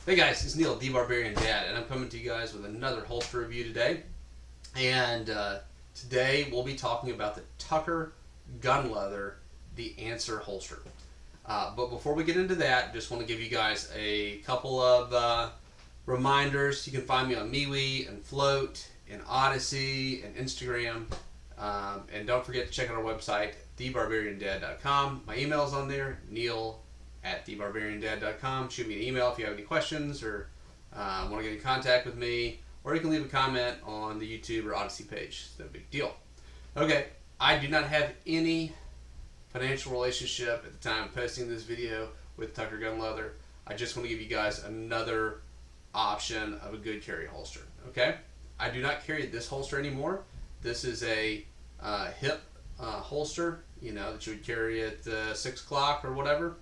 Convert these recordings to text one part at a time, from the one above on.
Hey guys, it's Neil, the Barbarian Dad, and I'm coming to you guys with another holster review today. And today we'll be talking about the Tucker Gun Leather, the Answer holster. But before we get into that, just want to give you guys a couple of reminders. You can find me on MeWe and Float and Odyssey and Instagram. And don't forget to check out our website, thebarbariandad.com. My email's on there, neil@thebarbariandad.com. Shoot me an email if you have any questions or want to get in contact with me, or you can leave a comment on the YouTube or Odyssey page. It's no big deal. Okay, I do not have any financial relationship at the time of posting this video with Tucker Gun Leather. I just want to give you guys another option of a good carry holster. Okay, I do not carry this holster anymore. This is a hip holster, you know, that you would carry at 6 o'clock or whatever.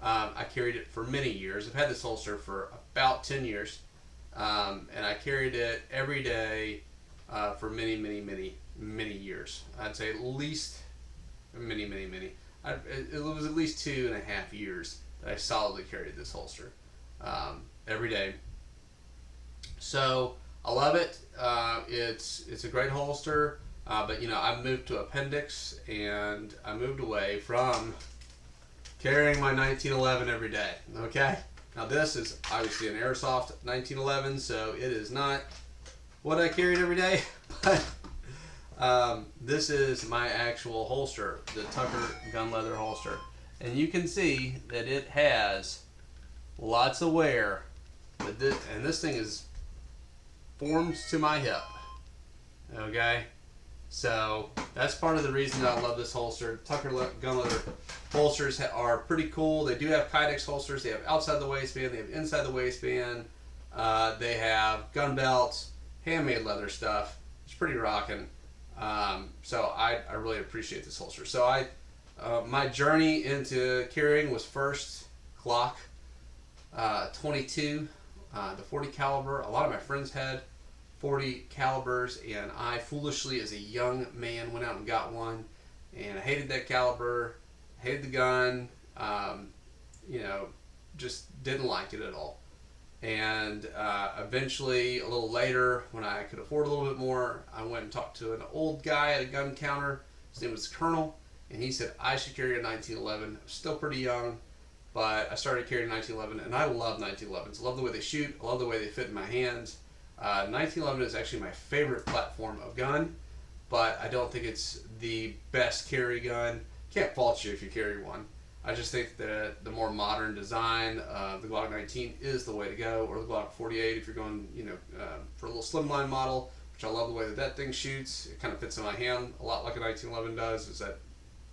I carried it for many years. I've had this holster for about 10 years, and I carried it every day for many years. I'd say at least many. It was at least 2.5 years that I solidly carried this holster every day. So I love it. It's a great holster, but you know, I moved to appendix, and I moved away from carrying my 1911 every day. Okay, now this is obviously an airsoft 1911, so it is not what I carried every day, but this is my actual holster, the Tucker Gun Leather holster, and you can see that it has lots of wear, but this thing is formed to my hip. Okay, so that's part of the reason that I love this holster. Tucker Gun Leather holsters are pretty cool. They do have kydex holsters. They have outside the waistband. They have inside the waistband. They have gun belts, handmade leather stuff. It's pretty rocking. So I really appreciate this holster. So my journey into carrying was first Glock 22, the 40 caliber. A lot of my friends had 40 calibers, and I foolishly, as a young man, went out and got one, and I hated that caliber, hated the gun, you know, just didn't like it at all. And eventually, a little later, when I could afford a little bit more, I went and talked to an old guy at a gun counter. His name was Colonel, and he said I should carry a 1911. I was still pretty young, but I started carrying 1911, and I love 1911s. I love the way they shoot. I love the way they fit in my hands. 1911 is actually my favorite platform of gun, but I don't think it's the best carry gun. Can't fault you if you carry one. I just think that the more modern design, the Glock 19 is the way to go, or the Glock 48 if you're going, you know, for a little slimline model, which I love the way that thing shoots. It kind of fits in my hand a lot like a 1911 does. It's that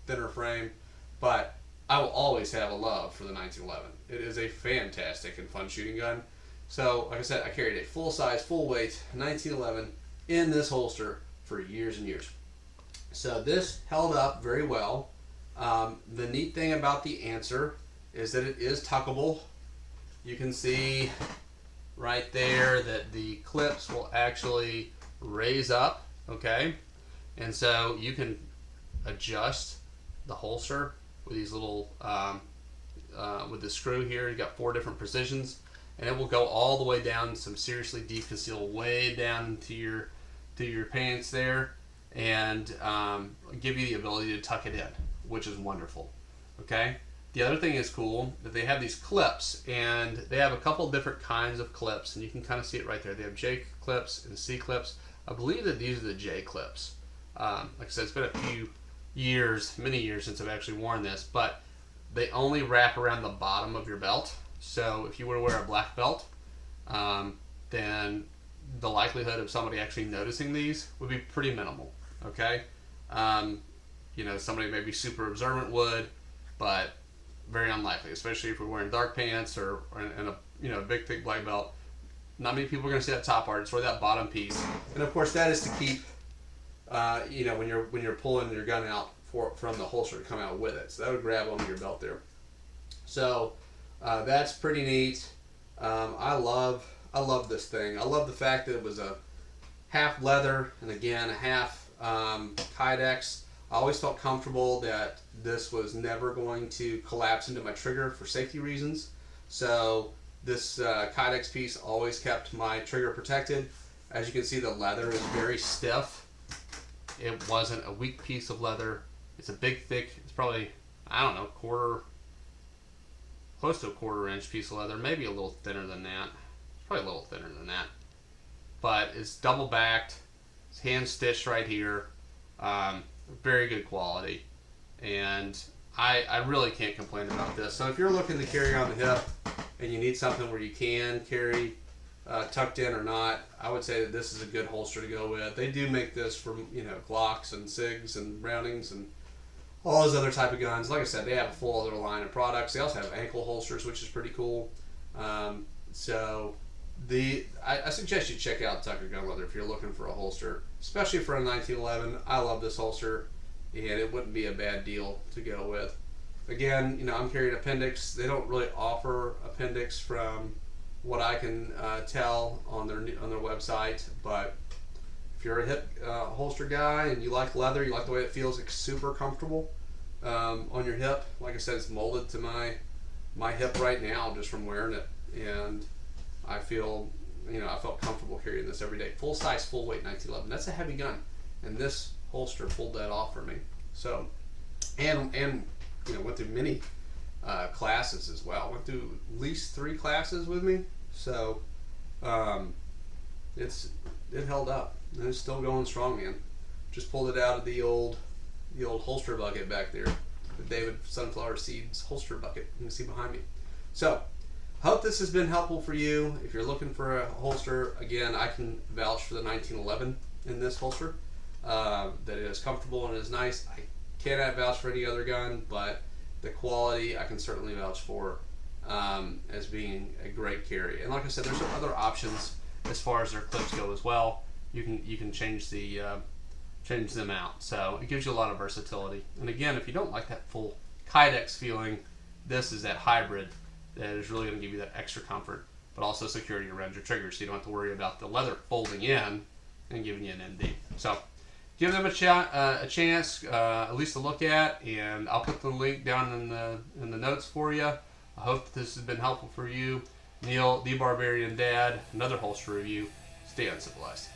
thinner frame, but I will always have a love for the 1911. It is a fantastic and fun shooting gun. So, like I said, I carried a full-size, full-weight 1911 in this holster for years and years. So this held up very well. The neat thing about the Answer is that it is tuckable. You can see right there that the clips will actually raise up, okay? And so you can adjust the holster with these little, with the screw here. You've got 4 different positions, and it will go all the way down, some seriously deep conceal, way down to your pants there, and give you the ability to tuck it in, which is wonderful. Okay. The other thing is cool that they have these clips, and they have a couple different kinds of clips, and you can kind of see it right there. They have J clips and C clips. I believe that these are the J clips. Like I said, it's been a few years, many years since I've actually worn this, but they only wrap around the bottom of your belt. So if you were to wear a black belt, then the likelihood of somebody actually noticing these would be pretty minimal. Okay, you know, somebody maybe super observant would, but very unlikely, especially if we're wearing dark pants or in a, you know, big thick black belt. Not many people are going to see that top part. It's where that bottom piece, and of course that is to keep, you know, when you're pulling your gun out from the holster to come out with it. So that would grab onto your belt there. So that's pretty neat. I love this thing. I love the fact that it was a half leather and again a half kydex. I always felt comfortable that this was never going to collapse into my trigger for safety reasons. So This kydex piece always kept my trigger protected. As you can see, the leather is very stiff. It wasn't a weak piece of leather. It's a big, thick, it's probably, I don't know, close to a 1/4 inch piece of leather, maybe a little thinner than that. It's probably a little thinner than that. But it's double backed, it's hand stitched right here. Very good quality. And I really can't complain about this. So if you're looking to carry on the hip and you need something where you can carry tucked in or not, I would say that this is a good holster to go with. They do make this for, you know, Glocks and SIGs and Brownings and all those other type of guns. Like I said, they have a full other line of products. They also have ankle holsters, which is pretty cool. So I suggest you check out Tucker Gun Leather if you're looking for a holster, especially for a 1911. I love this holster, and it wouldn't be a bad deal to go with. Again, you know, I'm carrying appendix. They don't really offer appendix from what I can tell on their website, but if you're a hip holster guy and you like leather, you like the way it feels, it's super comfortable on your hip. Like I said, it's molded to my hip right now just from wearing it, and I feel, you know, I felt comfortable carrying this every day. Full size, full weight 1911. That's a heavy gun, and this holster pulled that off for me. So, and you know, went through many classes as well. Went through at least 3 classes with me. So, it held up, and it's still going strong, man. Just pulled it out of the old holster bucket back there, the David Sunflower Seeds holster bucket. You can see behind me. So, hope this has been helpful for you. If you're looking for a holster, again, I can vouch for the 1911 in this holster. That it is comfortable and is nice. I cannot vouch for any other gun, but the quality I can certainly vouch for as being a great carry. And like I said, there's some other options as far as their clips go as well. You can change them out, so it gives you a lot of versatility. And again, if you don't like that full kydex feeling, this is that hybrid that is really going to give you that extra comfort, but also security around your trigger, so you don't have to worry about the leather folding in and giving you an ND. So give them a chance, at least to look at, and I'll put the link down in the notes for you. I hope this has been helpful for you. Neil, the Barbarian Dad, another holster review. Stay uncivilized.